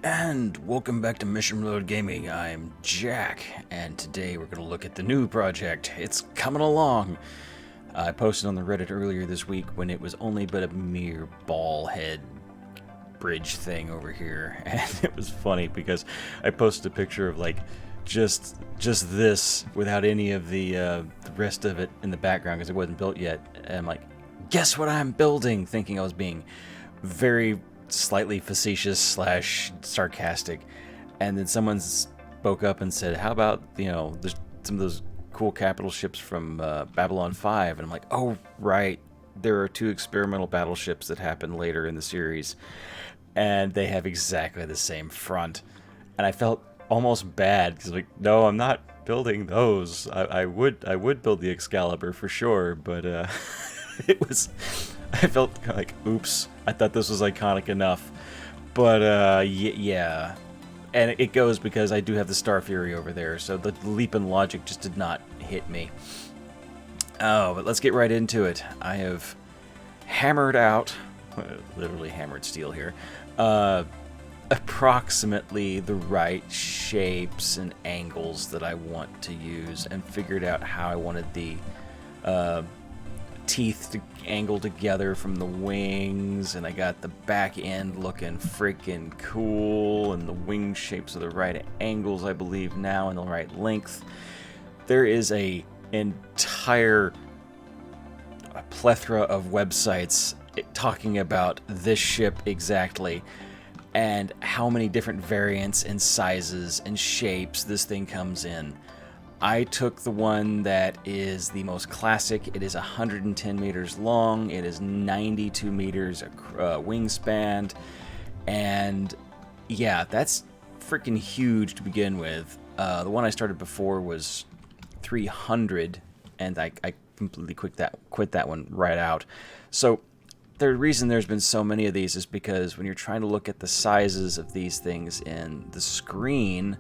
And welcome back to Mission Reload Gaming. I'm Jack, and today we're going to look at the new project. It's coming along. I posted on the Reddit earlier this week when it was only but a mere ball head bridge thing over here, and it was funny because I posted a picture of like just this without any of the rest of it in the background because it wasn't built yet. And I'm like, guess what I'm building? Thinking I was being very slightly facetious slash sarcastic, and then someone spoke up and said, how about, there's some of those cool capital ships from Babylon 5, and I'm like, oh right, there are two experimental battleships that happen later in the series, and they have exactly the same front, and I felt almost bad because like, no, I'm not building those. I would build the Excalibur for sure, but I felt like, oops, I thought this was iconic enough. But, yeah. And it goes because I do have the Star Fury over there, so the leap in logic just did not hit me. Oh, but let's get right into it. I have hammered out, literally hammered steel here, approximately the right shapes and angles that I want to use, and figured out how I wanted the teeth to angle together from the wings, and I got the back end looking freaking cool, and the wing shapes are the right angles, I believe now, and the right length. There is a entire plethora of websites talking about this ship exactly, and how many different variants and sizes and shapes this thing comes in. I took the one that is the most classic. It is 110 meters long. It is 92 meters wingspan. And yeah, that's freaking huge to begin with. The one I started before was 300, and I completely quit that one right out. So the reason there's been so many of these is because when you're trying to look at the sizes of these things in the screen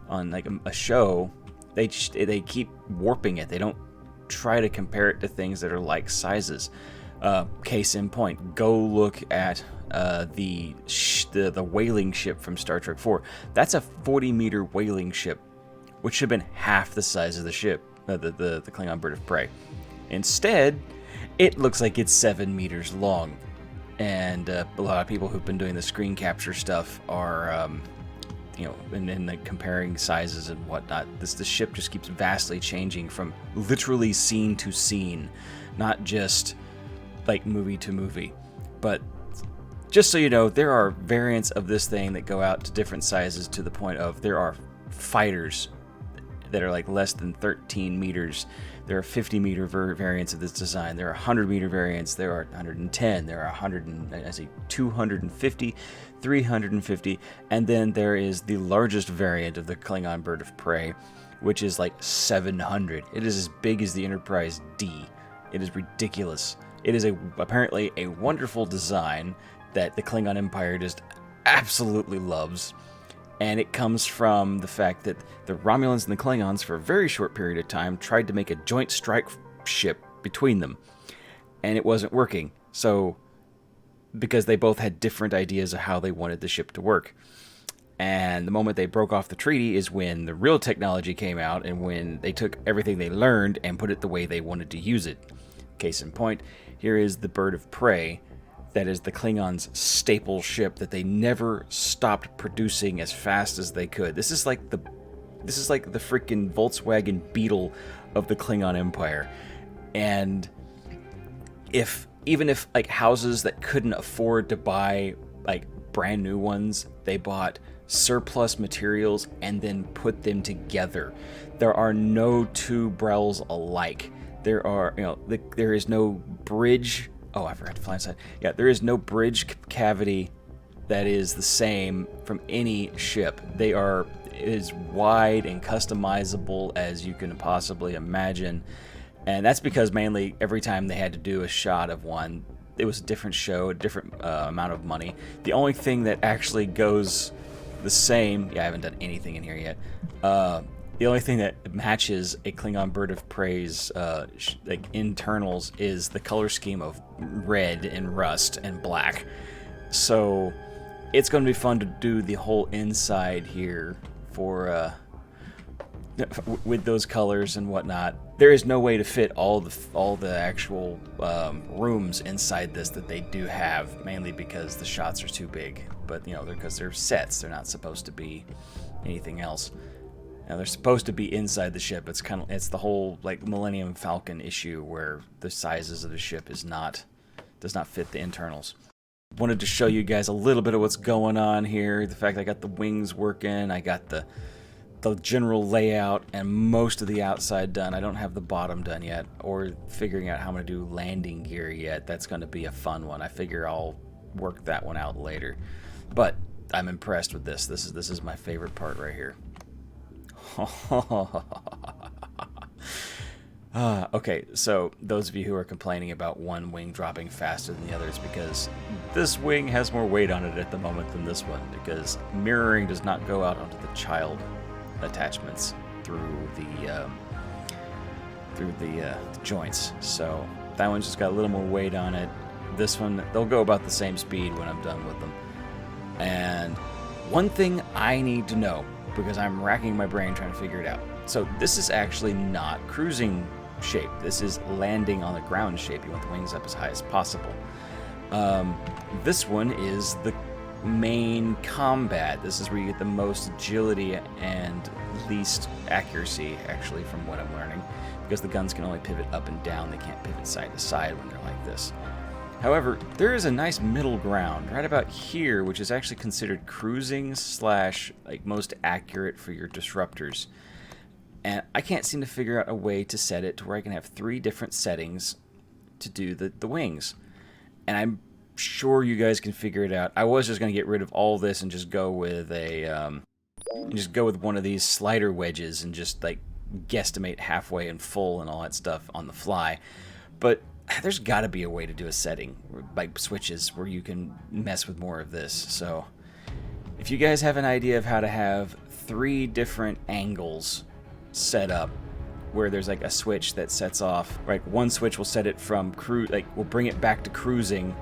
on like a show, they keep warping it. They don't try to compare it to things that are like sizes. Case in point, go look at the whaling ship from Star Trek 4. That's a 40-meter whaling ship, which should have been half the size of the ship, the Klingon bird of prey. Instead, it looks like it's 7 meters long. And a lot of people who've been doing the screen capture stuff are and like comparing sizes and whatnot. The ship just keeps vastly changing from literally scene to scene, not just like movie to movie. But just so you know, there are variants of this thing that go out to different sizes, to the point of there are fighters that are like less than 13 meters. There are 50-meter variants of this design. There are 100-meter variants. There are 110. There are 250, 350, and then there is the largest variant of the Klingon bird of prey, which is like 700. It is as big as the Enterprise D. It is ridiculous. It is apparently a wonderful design that the Klingon Empire just absolutely loves. And it comes from the fact that the Romulans and the Klingons, for a very short period of time, tried to make a joint strike ship between them. And it wasn't working. So, because they both had different ideas of how they wanted the ship to work. And the moment they broke off the treaty is when the real technology came out, and when they took everything they learned and put it the way they wanted to use it. Case in point, here is the bird of prey. That is the Klingons' staple ship that they never stopped producing as fast as they could. This is like the freaking Volkswagen Beetle of the Klingon Empire. And even if like houses that couldn't afford to buy like brand new ones, they bought surplus materials and then put them together. There are no two Brels alike. There is no bridge. Oh, I forgot to fly inside. Yeah, there is no bridge cavity that is the same from any ship. They are as wide and customizable as you can possibly imagine. And that's because mainly every time they had to do a shot of one, it was a different show, a different amount of money. The only thing that actually goes the same... Yeah, I haven't done anything in here yet. The only thing that matches a Klingon bird of prey's internals is the color scheme of red and rust and black. So it's going to be fun to do the whole inside here for with those colors and whatnot. There is no way to fit all the actual rooms inside this that they do have, mainly because the shots are too big. But you know, because they're sets, they're not supposed to be anything else. Now they're supposed to be inside the ship. It's the whole like Millennium Falcon issue where the sizes of the ship does not fit the internals. Wanted to show you guys a little bit of what's going on here. The fact I got the wings working, I got the general layout and most of the outside done. I don't have the bottom done yet, or figuring out how I'm going to do landing gear yet. That's going to be a fun one. I figure I'll work that one out later. But I'm impressed with this. This is my favorite part right here. Okay, so those of you who are complaining about one wing dropping faster than the other, it's because this wing has more weight on it at the moment than this one, because mirroring does not go out onto the child attachments through the joints. So that one's just got a little more weight on it. This one, they'll go about the same speed when I'm done with them. And one thing I need to know, because I'm racking my brain trying to figure it out. So this is actually not cruising shape. This is landing on the ground shape. You want the wings up as high as possible. This one is the main combat. This is where you get the most agility and least accuracy, actually, from what I'm learning, because the guns can only pivot up and down. They can't pivot side to side when they're like this. However, there is a nice middle ground right about here, which is actually considered cruising / like most accurate for your disruptors. And I can't seem to figure out a way to set it to where I can have 3 different settings to do the wings. And I'm sure you guys can figure it out. I was just going to get rid of all this and just go with one of these slider wedges and just like guesstimate halfway and full and all that stuff on the fly. But there's got to be a way to do a setting, like switches, where you can mess with more of this. So if you guys have an idea of how to have 3 different angles set up, where there's like a switch that sets off, like one switch will set it from will bring it back to cruising,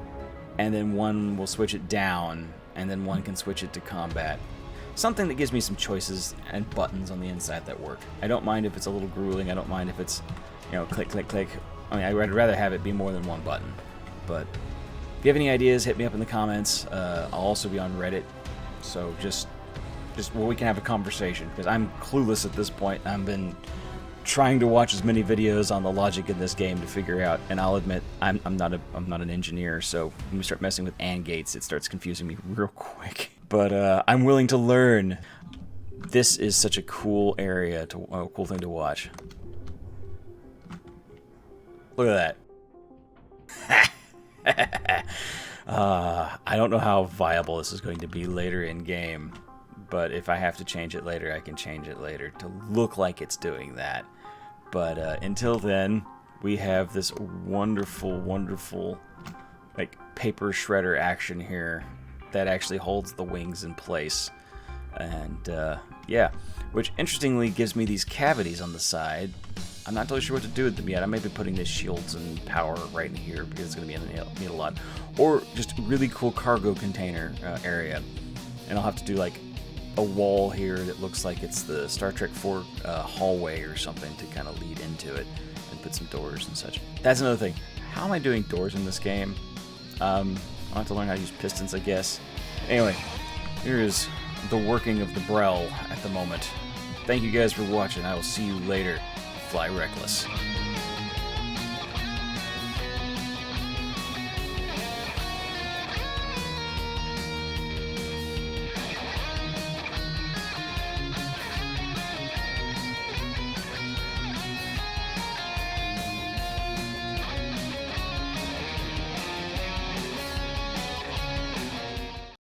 and then one will switch it down, and then one can switch it to combat. Something that gives me some choices and buttons on the inside that work. I don't mind if it's a little grueling. I don't mind if it's, you know, click, click, click. I mean, I'd rather have it be more than one button. But if you have any ideas, hit me up in the comments. I'll also be on Reddit, so just well, we can have a conversation, because I'm clueless at this point. I've been trying to watch as many videos on the logic in this game to figure out, and I'll admit I'm not an engineer, so when we start messing with AND gates, it starts confusing me real quick. But I'm willing to learn. This is such a cool area cool thing to watch. Look at that. I don't know how viable this is going to be later in game, but if I have to change it later, I can change it later to look like it's doing that. But until then, we have this wonderful, wonderful like paper shredder action here that actually holds the wings in place. And yeah, which interestingly gives me these cavities on the side. I'm not totally sure what to do with them yet. I may be putting the shields and power right in here because it's going to be need a lot. Or just a really cool cargo container area. And I'll have to do like a wall here that looks like it's the Star Trek 4 hallway or something to kind of lead into it, and put some doors and such. That's another thing. How am I doing doors in this game? I'll have to learn how to use pistons, I guess. Anyway, here is the working of the Brel at the moment. Thank you guys for watching. I will see you later. Fly reckless.